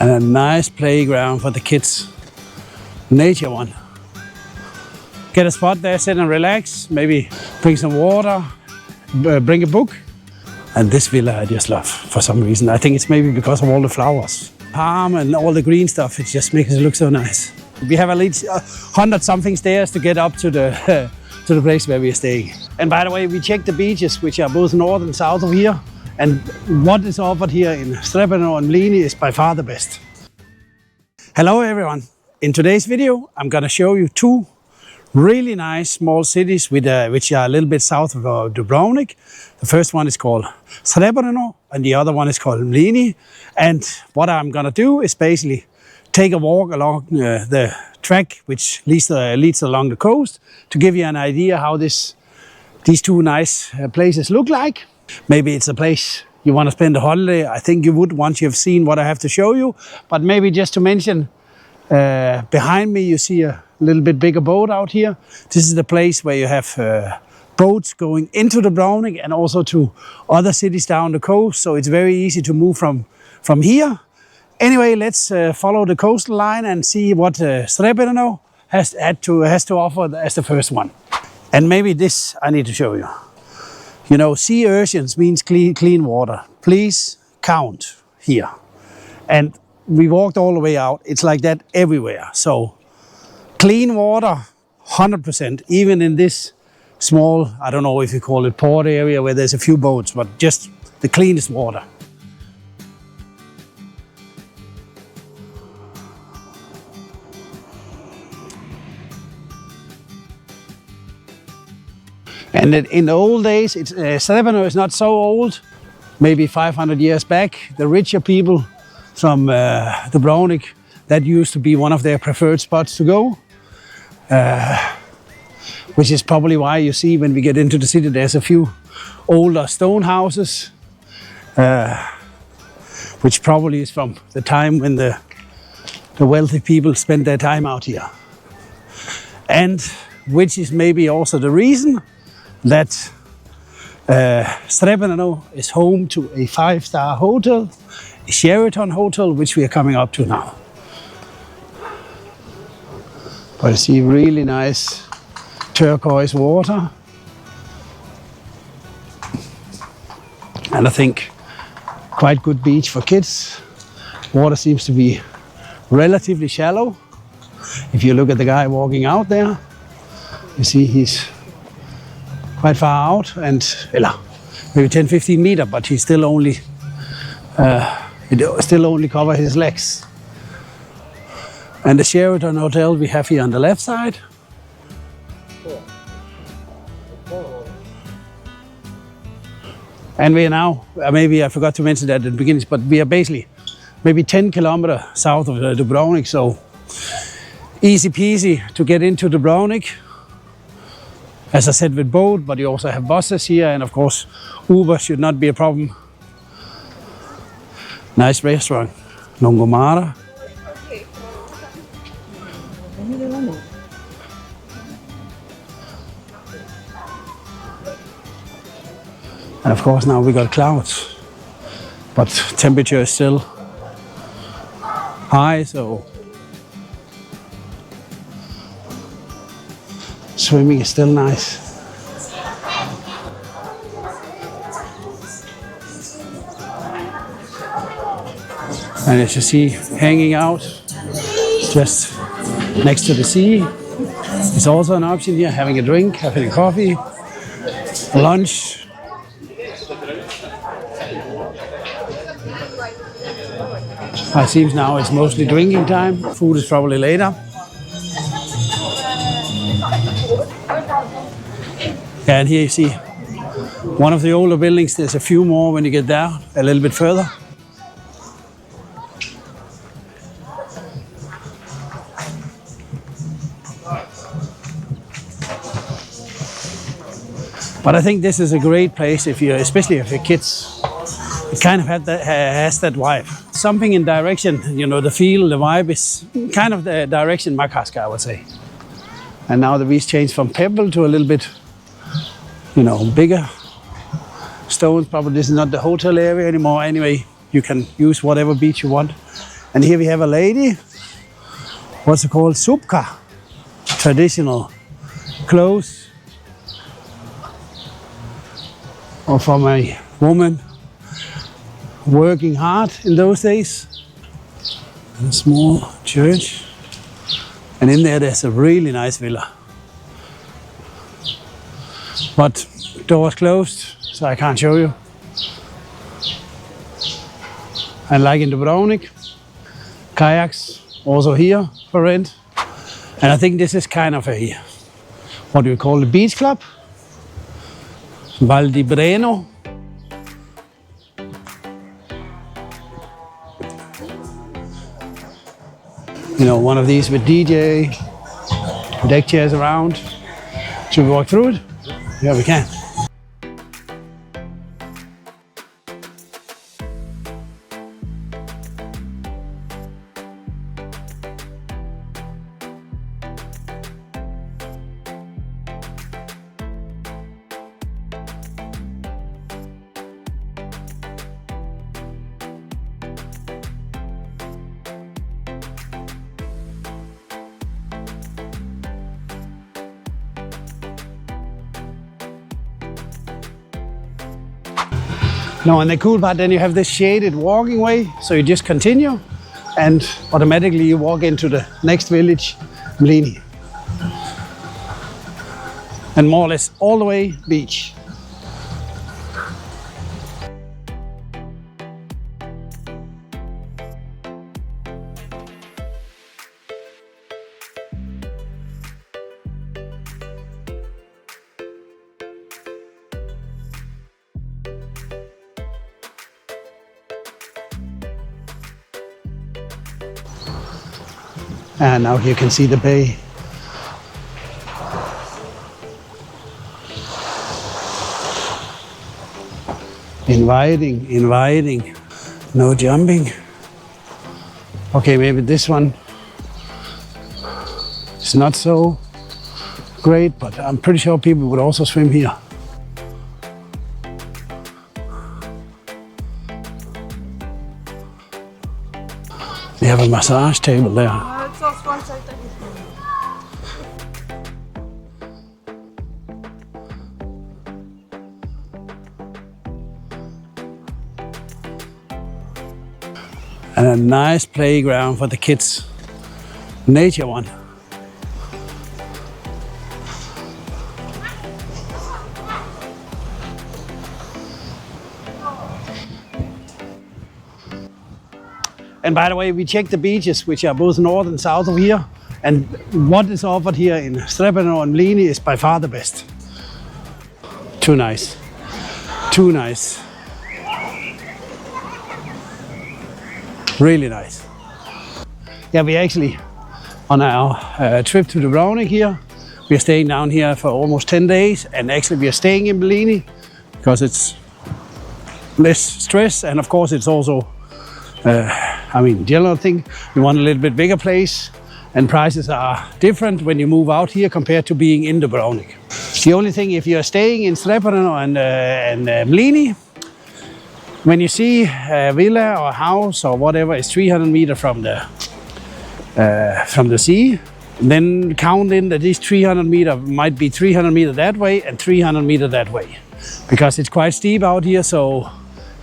and a nice playground for the kids. Nature one. Get a spot there, sit and relax, maybe bring some water, bring a book. And this villa I just love for some reason. I think it's maybe because of all the flowers. Palm and all the green stuff, it just makes it look so nice. We have at least 100-something stairs to get up to the to the place where we are staying. And by the way, we checked the beaches, which are both north and south of here. And what is offered here in Srebreno and Mlini is by far the best. Hello everyone. In today's video, I'm gonna show you two really nice small cities with, which are a little bit south of Dubrovnik. The first one is called Srebreno and the other one is called Mlini. And what I'm gonna do is basically take a walk along the track which leads along the coast to give you an idea how these two nice places look like. Maybe it's a place you want to spend a holiday. I think you would once you've seen what I have to show you. But maybe just to mention, behind me you see a little bit bigger boat out here. This is the place where you have boats going into Dubrovnik and also to other cities down the coast. So it's very easy to move from here. Anyway, let's follow the coastal line and see what Srebreno has to offer as the first one. And maybe this I need to show you. You know, sea urchins means clean water. Please count here. And we walked all the way out. It's like that everywhere. So clean water, 100%, even in this small, I don't know if you call it port area where there's a few boats, but just the cleanest water. And in the old days, Srebreno is not so old, maybe 500 years back. The richer people from Dubrovnik, that used to be one of their preferred spots to go. Which is probably why you see when we get into the city, there's a few older stone houses, which probably is from the time when the wealthy people spent their time out here. And which is maybe also the reason that Srebreno is home to a 5-star hotel, a Sheraton hotel, which we are coming up to now. But you see really nice turquoise water. And I think quite good beach for kids. Water seems to be relatively shallow. If you look at the guy walking out there, you see he's quite far out and maybe 10-15 meters, but he still only cover his legs. And the Sheraton hotel we have here on the left side. And we are now, maybe I forgot to mention that at the beginning, but we are basically maybe 10 kilometers south of Dubrovnik, so easy peasy to get into Dubrovnik. As I said, with boat, but you also have buses here, and of course, Uber should not be a problem. Nice restaurant, Longomara. And of course, now we got clouds, but temperature is still high, so swimming is still nice. And as you see, hanging out just next to the sea is also an option here, having a drink, having a coffee, lunch. It seems now it's mostly drinking time. Food is probably later. And here you see one of the older buildings. There's a few more when you get down a little bit further. But I think this is a great place if you, especially if your kids, it kind of has that vibe. Something in direction, you know, the feel, the vibe is kind of the direction Makarska, I would say. And now the beach changed from pebble to a little bit, you know, bigger stones. Probably this is not the hotel area anymore. Anyway, you can use whatever beach you want. And here we have a lady, what's it called, supka, traditional clothes, or from a woman working hard in those days. And a small church, and in there's a really nice villa. But door's closed, so I can't show you. And like in Dubrovnik, kayaks also here for rent. And I think this is kind of a, what do you call it, beach club? Breno. You know, one of these with DJ, deck chairs around. Should we walk through it? Yeah, we can. No, and the cool part, then you have this shaded walking way, so you just continue and automatically you walk into the next village, Mlini. And more or less all the way beach. And now you can see the bay. Inviting, no jumping. Okay, maybe this one is not so great, but I'm pretty sure people would also swim here. They have a massage table there. And a nice playground for the kids. Nature one. And by the way, we checked the beaches, which are both north and south of here. And what is offered here in Srebreno and Mlini is by far the best. Too nice. Too nice. Really nice. Yeah, we actually, on our trip to Dubrovnik here, we are staying down here for almost 10 days. And actually we are staying in Mlini because it's less stress. And of course it's also, general thing, you want a little bit bigger place, and prices are different when you move out here compared to being in Dubrovnik. The only thing, if you're staying in Srebreno and Mlini, when you see a villa or a house or whatever is 300 meters from the sea, then count in that these 300 meters might be 300 meters that way and 300 meters that way, because it's quite steep out here. So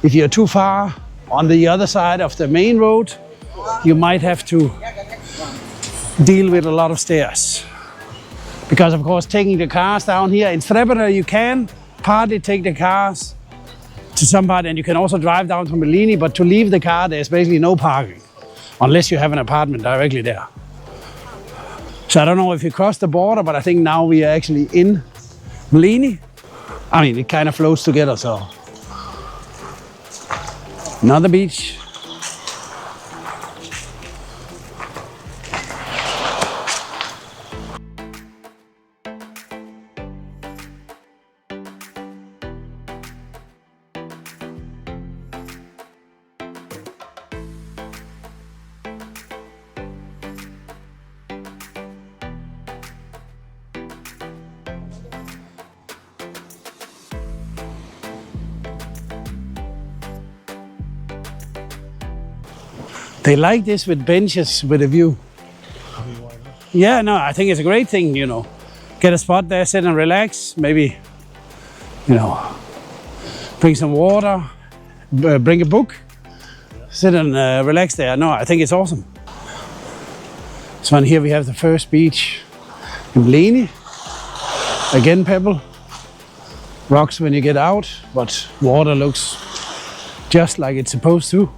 if you're too far on the other side of the main road, you might have to deal with a lot of stairs. Because of course, taking the cars down here in Srebreno, you can partly take the cars to some part, and you can also drive down to Mlini, but to leave the car, there's basically no parking, unless you have an apartment directly there. So I don't know if you cross the border, but I think now we are actually in Mlini. I mean, it kind of flows together, so. Another beach. They like this with benches with a view. Yeah, no, I think it's a great thing, you know. Get a spot there, sit and relax, maybe, you know, bring some water, bring a book, sit and relax there. No, I think it's awesome. So on here we have the first beach in Mlini. Again pebble, rocks when you get out, but water looks just like it's supposed to.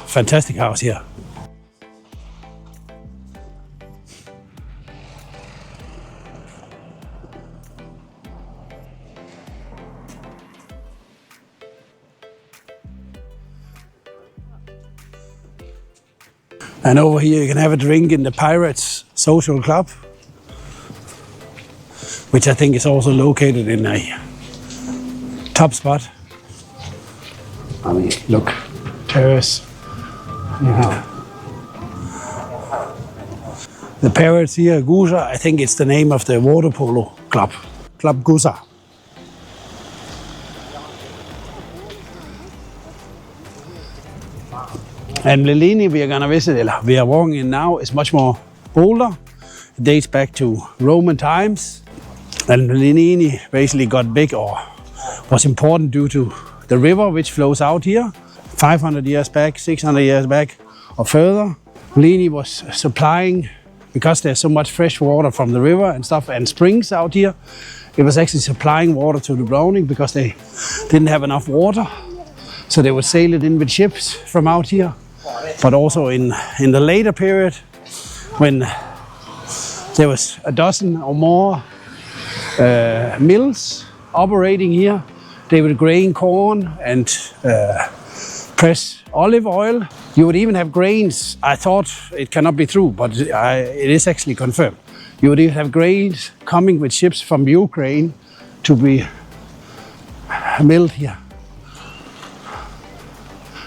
Fantastic house here. And over here you can have a drink in the Pirates Social Club, which I think is also located in a top spot. I mean, look, terrace. Yeah. The Pirates here, Gusa, I think it's the name of the water polo club, Club Gusa. And Mlini we are gonna visit, we are walking in now, is much more older. It dates back to Roman times. And Mlini basically got big or was important due to the river which flows out here. 500 years back, 600 years back or further. Mlini was supplying, because there's so much fresh water from the river and stuff and springs out here, it was actually supplying water to Dubrovnik because they didn't have enough water. So they would sail it in with ships from out here. But also in the later period, when there was a dozen or more mills operating here, they would grain corn and press olive oil. You would even have grains. I thought it cannot be true, but it is actually confirmed. You would even have grains coming with ships from Ukraine to be milled here.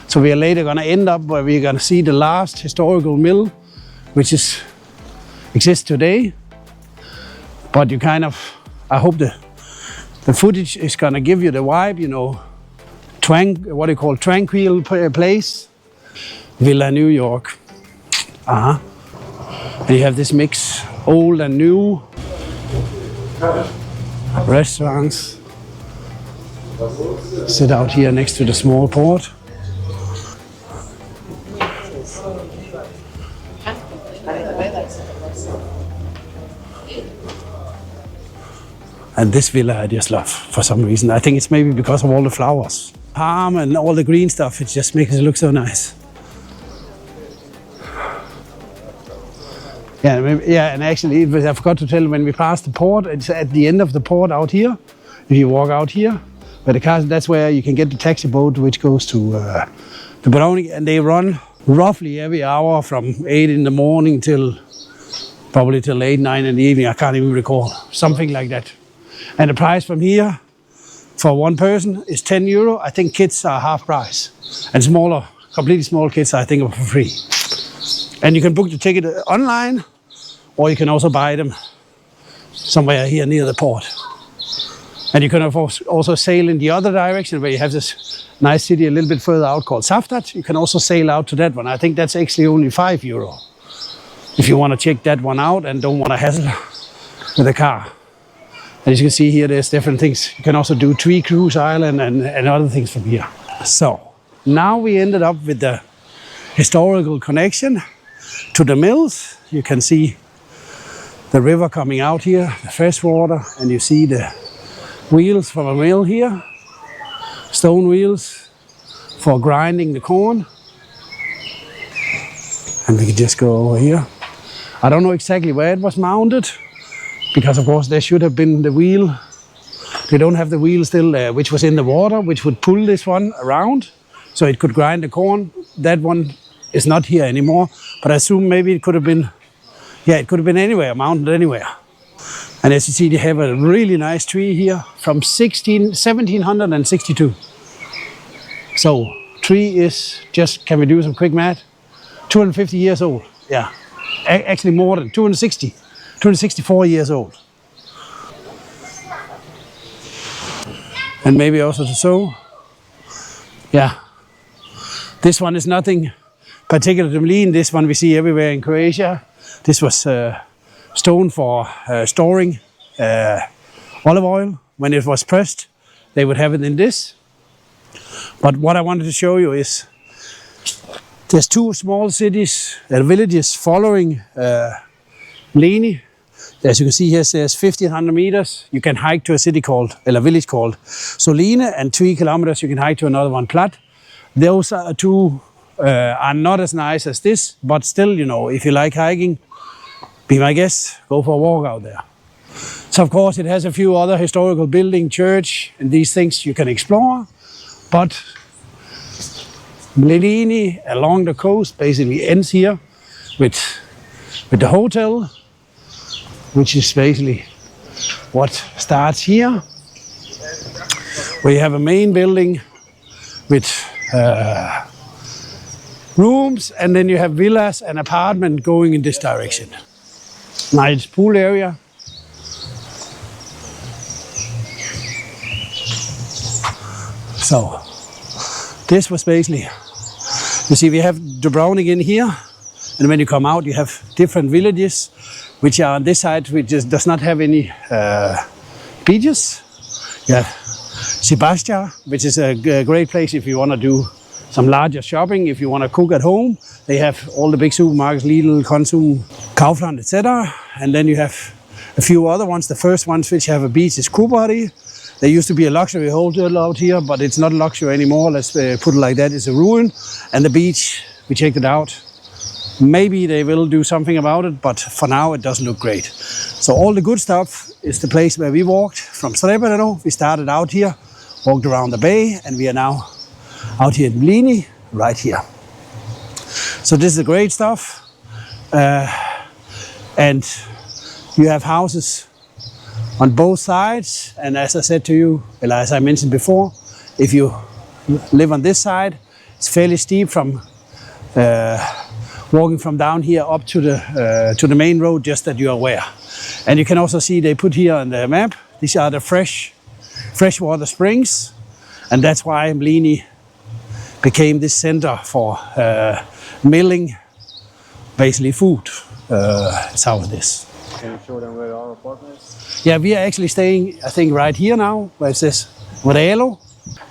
So we are later going to end up where we're going to see the last historical mill, which exists today. But you kind of, I hope the footage is going to give you the vibe, you know, what you call tranquil place. Villa New York. And you have this mix, old and new. Restaurants. Sit out here next to the small port. And this villa I just love for some reason. I think it's maybe because of all the flowers. Palm and all the green stuff, it just makes it look so nice. Yeah, and actually, I forgot to tell you, when we passed the port, it's at the end of the port out here. If you walk out here, where the car, that's where you can get the taxi boat which goes to Dubrovnik, and they run roughly every hour from 8 in the morning till probably till 8, 9 in the evening. I can't even recall, something like that. And the price from here for one person is €10. I think kids are half price, and smaller, completely small kids, I think, are for free. And you can book the ticket online, or you can also buy them somewhere here near the port. And you can also sail in the other direction, where you have this nice city a little bit further out called Saftat. You can also sail out to that one. I think that's actually only €5 if you want to check that one out and don't want to hassle with a car. And as you can see here, there's different things. You can also do Tree Cruise Island and other things from here. So now we ended up with the historical connection to the mills. You can see the river coming out here, the fresh water, and you see the wheels from a mill here, stone wheels for grinding the corn. And we can just go over here. I don't know exactly where it was mounted, because of course there should have been the wheel. They don't have the wheel still, which was in the water, which would pull this one around so it could grind the corn. That one is not here anymore, but I assume maybe it could have been, yeah, it could have been anywhere, mounted anywhere. And as you see, they have a really nice tree here from 1762. So tree is just, can we do some quick math? 250 years old, yeah. Actually more than 264 years old. And maybe also to show, yeah, This one is nothing particular to Mlini. This one we see everywhere in Croatia. This was stone for storing olive oil. When it was pressed, they would have it in this. But what I wanted to show you is there's two small cities and villages following Mlini. As you can see here, there's 1,500 meters. You can hike to a city called, a village called Solina, and 3 kilometers you can hike to another one, Plat. Those two are not as nice as this, but still, you know, if you like hiking, be my guest, go for a walk out there. So of course it has a few other historical building, church, and these things you can explore. But Mlini along the coast basically ends here with the hotel, which is basically what starts here. We have a main building with rooms, and then you have villas and apartments going in this direction. Nice pool area. So this was basically, you see we have Dubrovnik in here, and when you come out you have different villages which are on this side, which does not have any beaches. You have Sebastian, which is a great place if you want to do some larger shopping, if you want to cook at home. They have all the big supermarkets, Lidl, Konsum, Kaufland, etc. And then you have a few other ones. The first ones which have a beach is Kubari. There used to be a luxury hotel out here, but it's not luxury anymore. Let's put it like that. It's a ruin. And the beach, we checked it out. Maybe they will do something about it, but for now it doesn't look great. So all the good stuff is the place where we walked from Srebreno. We started out here, walked around the bay, and we are now out here in Mlini, right here. So this is the great stuff. And you have houses on both sides. And as I said to you, well, as I mentioned before, if you live on this side, it's fairly steep from walking from down here up to the main road, just that you're aware. And you can also see they put here on the map, these are the freshwater springs, and that's why Mlini became this center for milling, basically food. That's how it is. Can you show them where our apartment is? Yeah, we are actually staying, I think, right here now, where it says Breno.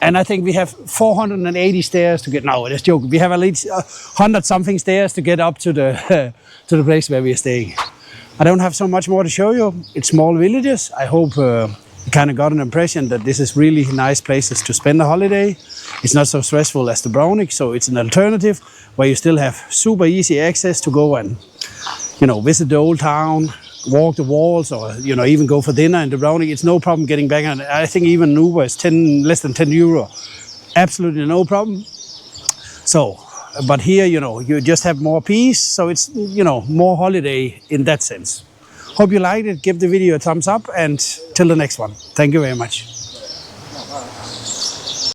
And I think we have 480 stairs to get. No, that's joke. We have at least 100 something stairs to get up to the to the place where we are staying. I don't have so much more to show you. It's small villages. I hope you kind of got an impression that this is really nice places to spend a holiday. It's not so stressful as Dubrovnik, so it's an alternative where you still have super easy access to go and, you know, visit the old town, walk the walls, or, you know, even go for dinner in Dubrovnik. It's no problem getting back. And I think even Uber is less than 10 euro. Absolutely no problem. So, but here, you know, you just have more peace. So it's, you know, more holiday in that sense. Hope you liked it. Give the video a thumbs up, and till the next one. Thank you very much.